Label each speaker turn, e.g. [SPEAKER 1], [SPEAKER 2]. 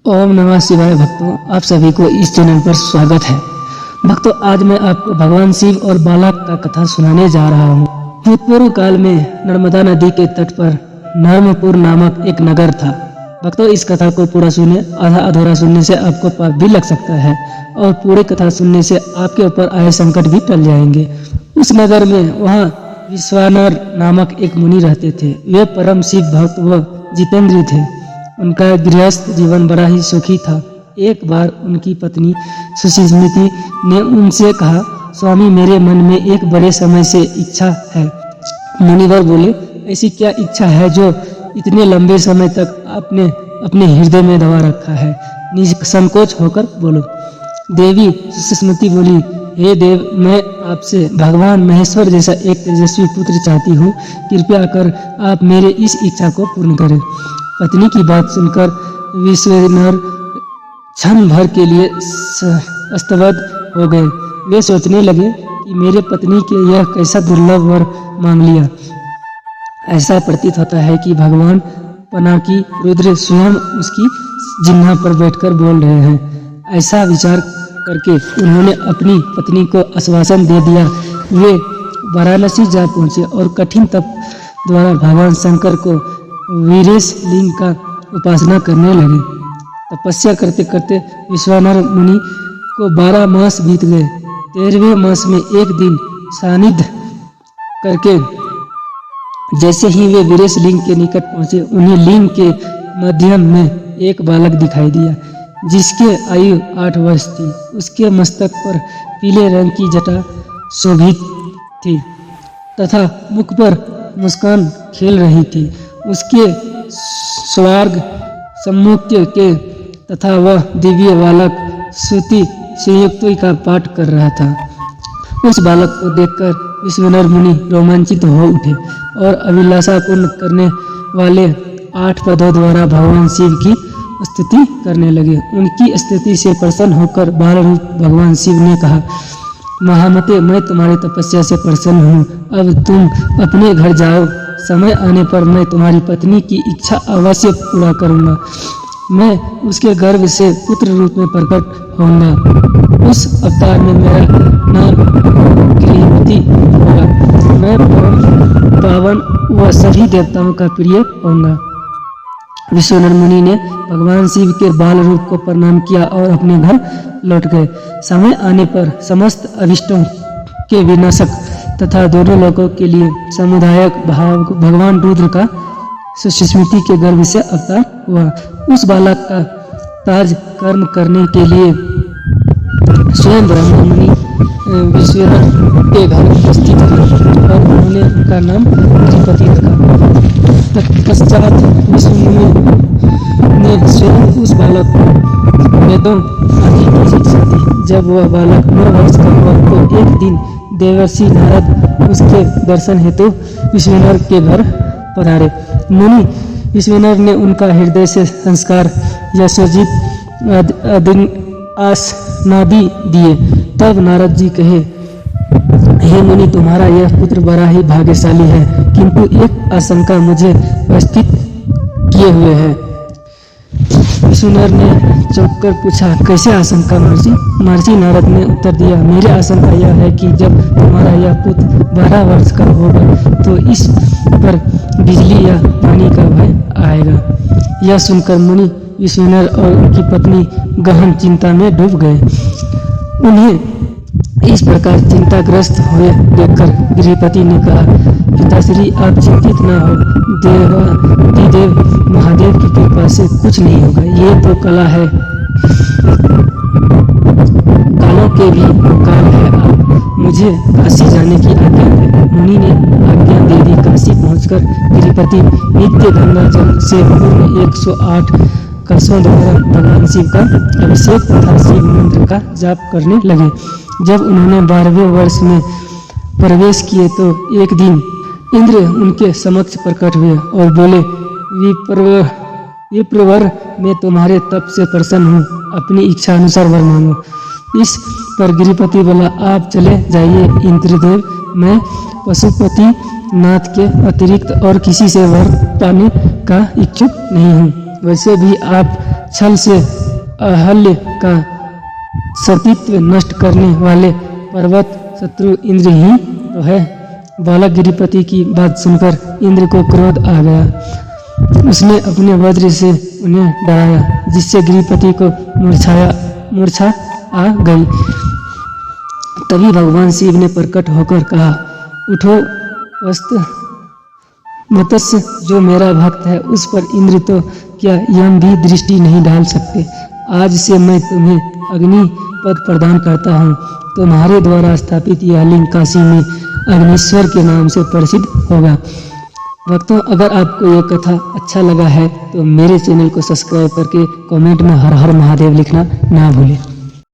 [SPEAKER 1] ओम नमः शिवाय। भक्तों, आप सभी को इस चैनल पर स्वागत है। भक्तों, आज मैं आपको भगवान शिव और बालक का कथा सुनाने जा रहा हूँ। भूतपूर्व काल में नर्मदा नदी के तट पर नर्मपुर नामक एक नगर था। भक्तों, इस कथा को पूरा सुने, आधा अधूरा सुनने से आपको पाप भी लग सकता है और पूरी कथा सुनने से आपके ऊपर आए संकट भी टल जाएंगे। उस नगर में वहाँ विश्वानर नामक एक मुनि रहते थे। वे परम शिव भक्त व जितेंद्र थे। उनका गृहस्थ जीवन बड़ा ही सुखी था। एक बार उनकी पत्नी सुस्मिति ने उनसे कहा, स्वामी, मेरे मन में एक बड़े समय से इच्छा है। मुनिवर बोले, ऐसी क्या इच्छा है जो इतने लंबे समय तक आपने अपने हृदय में दबा रखा है? निसंकोच होकर बोलो। देवी सुस्मिति बोली, हे देव, मैं आपसे भगवान महेश्वर जैसा एक तेजस्वी पुत्र चाहती हूँ। कृपया कर आप मेरे इस इच्छा को पूर्ण करें। पत्नी की बात सुनकर विश्वानर क्षण भर के लिए स्तब्ध हो गए। वे सोचने लगे कि मेरे पत्नी के यह कैसा दुर्लभ वर मांग लिया। ऐसा प्रतीत होता है कि भगवान पिनाकी रुद्र स्वयं उसकी जिह्वा पर बैठकर बोल रहे हैं। ऐसा विचार करके उन्होंने अपनी पत्नी को आश्वासन दे दिया। वे वाराणसी जा पहुंचे और कठिन तप द्वारा भगवान शंकर को वीरेश लिंग का उपासना करने लगे। तपस्या करते करते विश्वानर मुनि को 12 मास बीत गए। 13वें मास में एक दिन सानिध्य करके जैसे ही वे वीरेश लिंग के निकट पहुंचे, उन्हें लिंग के मध्य में एक बालक दिखाई दिया, जिसके आयु 8 वर्ष थी। उसके मस्तक पर पीले रंग की जटा शोभित थी तथा मुख पर मुस्कान खेल रही थी। उसके स्वर्ग सम्मुख के तथा वह दिव्य बालक श्रुति संयुक्ति का पाठ कर रहा था। उस बालक को देखकर विश्वानर मुनि रोमांचित हो उठे और अभिलाषा पूर्ण करने वाले 8 पदों द्वारा भगवान शिव की स्तुति करने लगे। उनकी स्तुति से प्रसन्न होकर बाल रूप भगवान शिव ने कहा, महामते, मैं तुम्हारी तपस्या से प्रसन्न हूँ। अब तुम अपने घर जाओ। समय आने पर मैं तुम्हारी पत्नी की इच्छा अवश्य पूरा करूँगा। मैं उसके गर्भ से पुत्र रूप में प्रकट होऊंगा। उस अवतार में मेरा नाम गृहपति होगा। मैं परम पावन व सभी देवताओं का प्रिय होऊंगा। विश्वानर मुनि ने भगवान शिव के बाल रूप को प्रणाम किया और अपने घर लौट गए। समय आने पर समस्त अभिष्टों के विनाशक तथा दोनों लोगों के लिए समुदायक भाव भगवान रुद्र का सुस्मिति के गर्भ से अवतार हुआ। उस बालक का ताज कर्म करने के लिए स्वयं ब्रह्मा मुनि विश्वानर के घर उपस्थित हुए और उन्होंने उनका नाम गृहपति रखा। तत्पश्चात विश्वानर ने स्वयं उस बालक को वेदों आदि की शिक्षा दी। जब वह बालक 9 वर्ष का हुआ तो एक दिन देवर्षि नारद उसके दर्शन हेतु विश्वानर के घर पधारे। मुनि विश्वानर ने उनका हृदय से संस्कार यशोजित आसनादि दिए। तब नारद जी कहे, हे मुनि, तुम्हारा यह पुत्र बड़ा ही भाग्यशाली है, किंतु एक आशंका मुझे उपस्थित किए हुए है। विश्वानर ने चौंक कर पूछा, कैसे आशंका महर्षि? महर्षि नारद ने उत्तर दिया, मेरी आशंका यह है कि जब तुम्हारा यह पुत्र 12 वर्ष का होगा तो इस पर बिजली या पानी का भय आएगा। यह सुनकर मुनि विश्वानर और उनकी पत्नी गहन चिंता में डूब गए। उन्हें इस प्रकार चिंताग्रस्त हुए देखकर गृहपति ने कहा, पिताश्री, आप चिंतित न हो। देव महादेव की कृपा से कुछ नहीं होगा। ये तो कला है, कालों के भी काल है। आप मुझे काशी जाने की आज्ञा दें। मुनि ने आज्ञा दे दी। काशी पहुंचकर गृहपति नित्य गंगा जल से पूर्ण 108 कलशों द्वारा भगवान शिव का अभिषेक तथा शिव मंत्र का जाप करने लगे। जब उन्होंने 12वें वर्ष में प्रवेश किए तो एक दिन इंद्र उनके समक्ष प्रकट हुए और बोले, विप्रवर, मैं तुम्हारे तप से प्रसन्न हूँ। अपनी इच्छा अनुसार वर मांगो। इस पर गृहपति बोला, आप चले जाइए इंद्रदेव, मैं पशुपति नाथ के अतिरिक्त और किसी से वर पाने का इच्छुक नहीं हूँ। वैसे भी आप छल से अहल्य का सतीत्व नष्ट करने वाले पर्वत शत्रु इंद्र ही तो है। बालक गिरिपति की बात सुनकर इंद्र को क्रोध आ गया। उसने अपने वज्र से उन्हें डराया, जिससे गिरिपति को मूर्छा आ गई। तभी भगवान शिव ने प्रकट होकर कहा, उठो मत्स्य, जो मेरा भक्त है उस पर इंद्र तो क्या यम भी दृष्टि नहीं डाल सकते। आज से मैं तुम्हें अग्नि पद प्रदान करता हूँ। तुम्हारे द्वारा स्थापित यह लिंग काशी में अग्निश्वर के नाम से प्रसिद्ध होगा। भक्तों, अगर आपको यह कथा अच्छा लगा है तो मेरे चैनल को सब्सक्राइब करके कमेंट में हर हर महादेव लिखना ना भूलें।